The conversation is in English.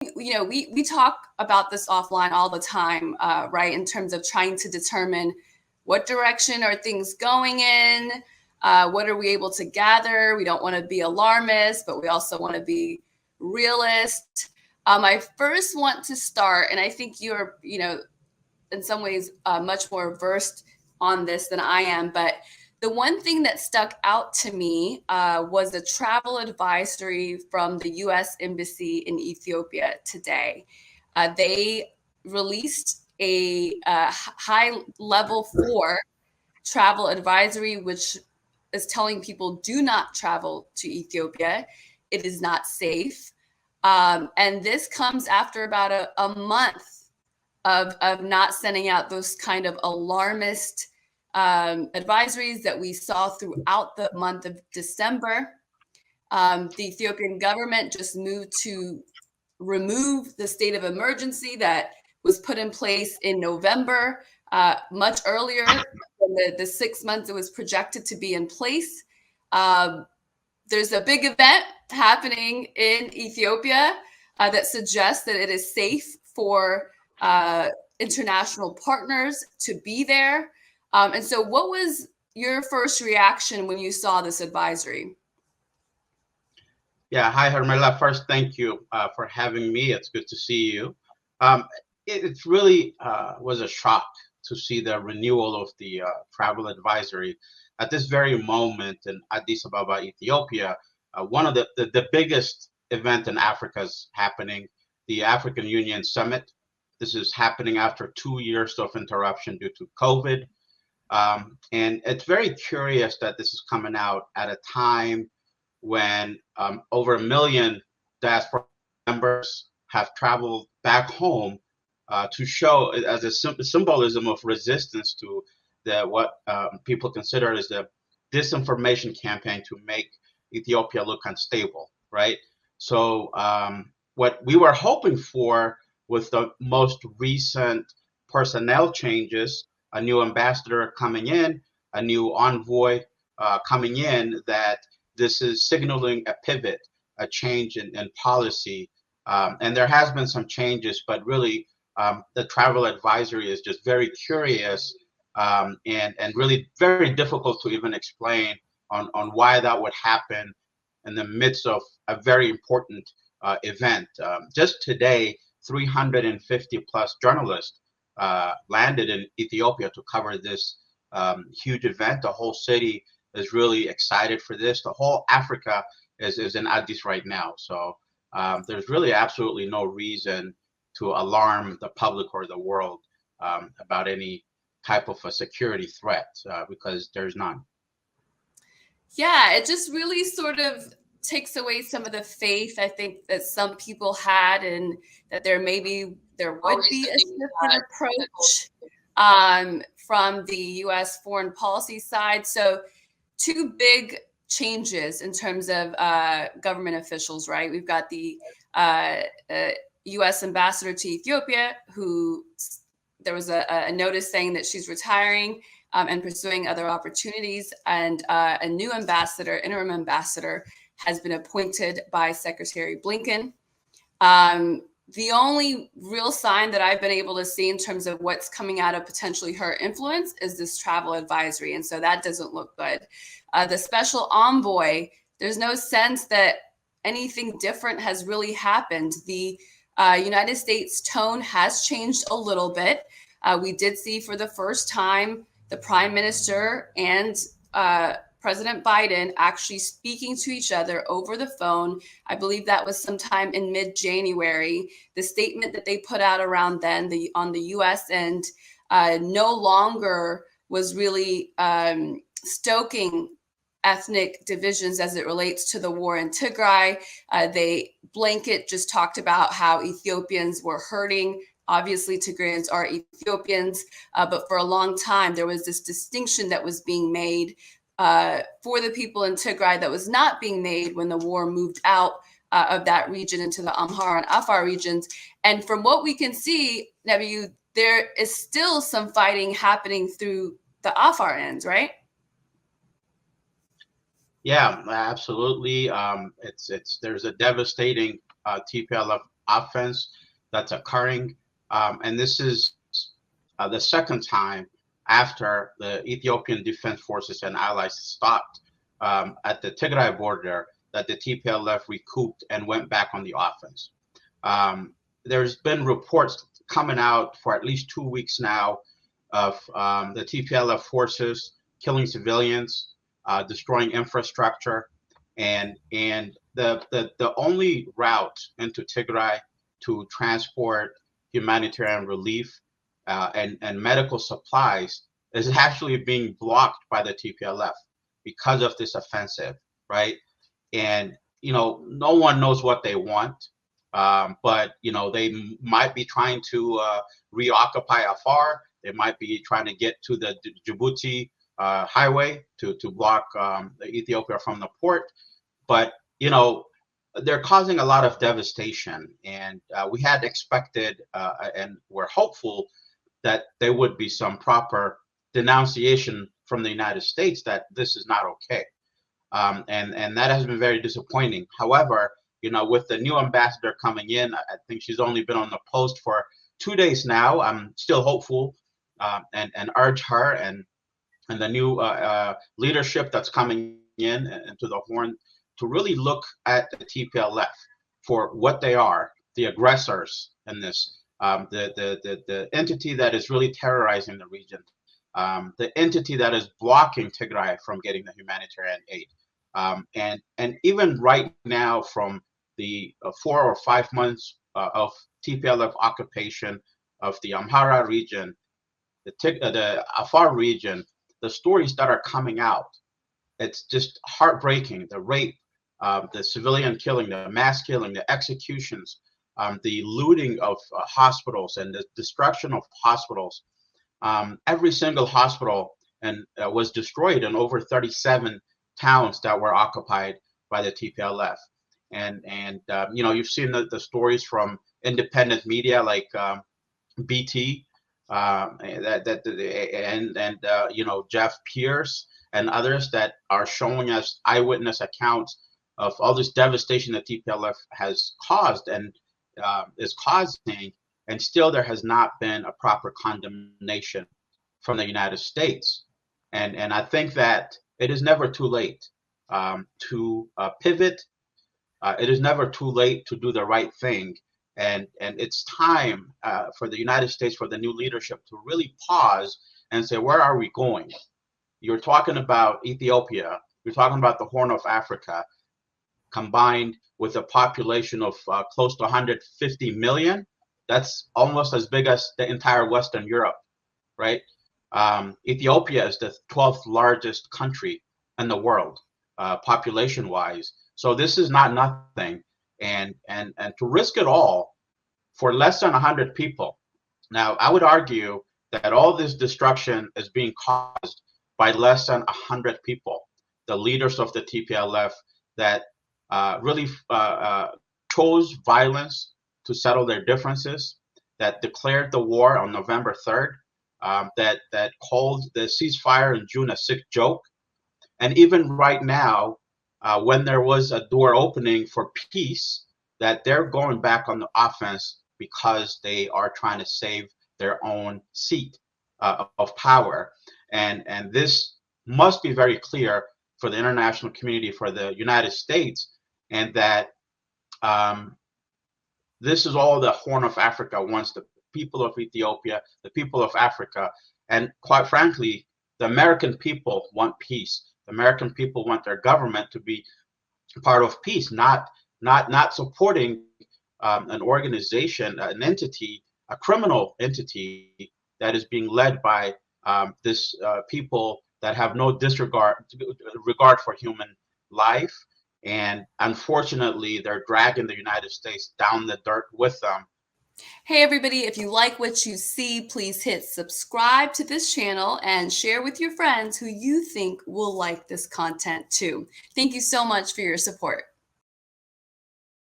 we talk about this offline all the time, right? In terms of trying to determine what direction are things going in, what are we able to gather? We don't want to be alarmist, but we also want to be realist. I first want to start, and I think you're, in some ways much more versed on this than I am, but the one thing that stuck out to me was a travel advisory from the U.S. Embassy in Ethiopia today. They released a high level 4 travel advisory, which is telling people do not travel to Ethiopia. It is not safe. And this comes after about a month of not sending out those kind of alarmist advisories that we saw throughout the month of December. The Ethiopian government just moved to remove the state of emergency that was put in place in November, much earlier than the 6 months it was projected to be in place. There's a big event happening in Ethiopia that suggests that it is safe for international partners to be there. And so what was your first reaction when you saw this advisory? Yeah, hi, Hermela. First, thank you for having me. It's good to see you. It really was a shock to see the renewal of the travel advisory at this very moment in Addis Ababa, Ethiopia. One of the biggest event in Africa is happening, the African Union Summit. This is happening after 2 years of interruption due to COVID. And it's very curious that this is coming out at a time when over 1 million diaspora members have traveled back home to show as a symbolism of resistance to what people consider as the disinformation campaign to make Ethiopia look unstable, right? So what we were hoping for with the most recent personnel changes, a new ambassador coming in, a new envoy coming in, that this is signaling a pivot, a change in policy. And there has been some changes, but really the travel advisory is just very curious and really very difficult to even explain on why that would happen in the midst of a very important event. Just today, 350 plus journalists landed in Ethiopia to cover this huge event. The whole city is really excited for this. The whole Africa is in Addis right now. So there's really absolutely no reason to alarm the public or the world about any type of a security threat because there's none. Yeah, it just really sort of takes away some of the faith I think that some people had, and that there would be a different approach from the U.S. foreign policy side. So 2 big changes in terms of government officials, right? We've got the U.S. ambassador to Ethiopia, who there was a notice saying that she's retiring and pursuing other opportunities. And a new ambassador, interim ambassador, has been appointed by Secretary Blinken. The only real sign that I've been able to see in terms of what's coming out of potentially her influence is this travel advisory. And so that doesn't look good. The special envoy, there's no sense that anything different has really happened. The United States tone has changed a little bit. We did see for the first time the Prime Minister and President Biden actually speaking to each other over the phone. I believe that was sometime in mid-January. The statement that they put out around then on the U.S. end no longer was really stoking ethnic divisions as it relates to the war in Tigray. They blanket just talked about how Ethiopians were hurting. Obviously, Tigrayans are Ethiopians, but for a long time, there was this distinction that was being made for the people in Tigray that was not being made when the war moved out of that region into the Amhara and Afar regions. And from what we can see, Nebiyu, there is still some fighting happening through the Afar ends, right? Yeah, absolutely. There's a devastating TPLF offense that's occurring. And this is the second time after the Ethiopian Defense Forces and allies stopped at the Tigray border that the TPLF recouped and went back on the offense. There's been reports coming out for at least 2 weeks now of the TPLF forces killing civilians, destroying infrastructure, and the only route into Tigray to transport humanitarian relief and medical supplies is actually being blocked by the TPLF because of this offensive, right? And no one knows what they want, but they might be trying to reoccupy Afar. They might be trying to get to the Djibouti highway to block Ethiopia from the port. But they're causing a lot of devastation, and we had expected and we're hopeful that there would be some proper denunciation from the United States that this is not okay. And that has been very disappointing. However, with the new ambassador coming in, I think she's only been on the post for 2 days now. I'm still hopeful and urge her and the new leadership that's coming in into the Horn to really look at the TPLF for what they are, the aggressors in this, the entity that is really terrorizing the region, the entity that is blocking Tigray from getting the humanitarian aid. And even right now, from the 4 or 5 months of TPLF occupation of the Amhara region, the Afar region, the stories that are coming out, it's just heartbreaking. The rape, the civilian killing, the mass killing, the executions, the looting of hospitals and the destruction of hospitals. Every single hospital was destroyed in over 37 towns that were occupied by the TPLF. And you've seen the stories from independent media like BT, Jeff Pierce and others that are showing us eyewitness accounts of all this devastation that TPLF has caused and is causing, and still there has not been a proper condemnation from the United States. And I think that it is never too late to pivot. It is never too late to do the right thing. And it's time for the United States, for the new leadership to really pause and say, where are we going? You're talking about Ethiopia. You're talking about the Horn of Africa, combined with a population of close to 150 million. That's almost as big as the entire Western Europe, right? Ethiopia is the 12th largest country in the world, population-wise. So this is not nothing. And to risk it all for less than 100 people. Now, I would argue that all this destruction is being caused by less than 100 people, the leaders of the TPLF that really chose violence to settle their differences, that declared the war on November 3rd, that called the ceasefire in June a sick joke. And even right now, when there was a door opening for peace, that they're going back on the offense because they are trying to save their own seat of power. And this must be very clear for the international community, for the United States, and that this is all the Horn of Africa wants, the people of Ethiopia, the people of Africa. And quite frankly, the American people want peace. The American people want their government to be part of peace, not supporting an organization, an entity, a criminal entity that is being led by this people that have no regard for human life. And unfortunately, they're dragging the United States down the dirt with them. Hey everybody, if you like what you see, please hit subscribe to this channel and share with your friends who you think will like this content too. Thank you so much for your support.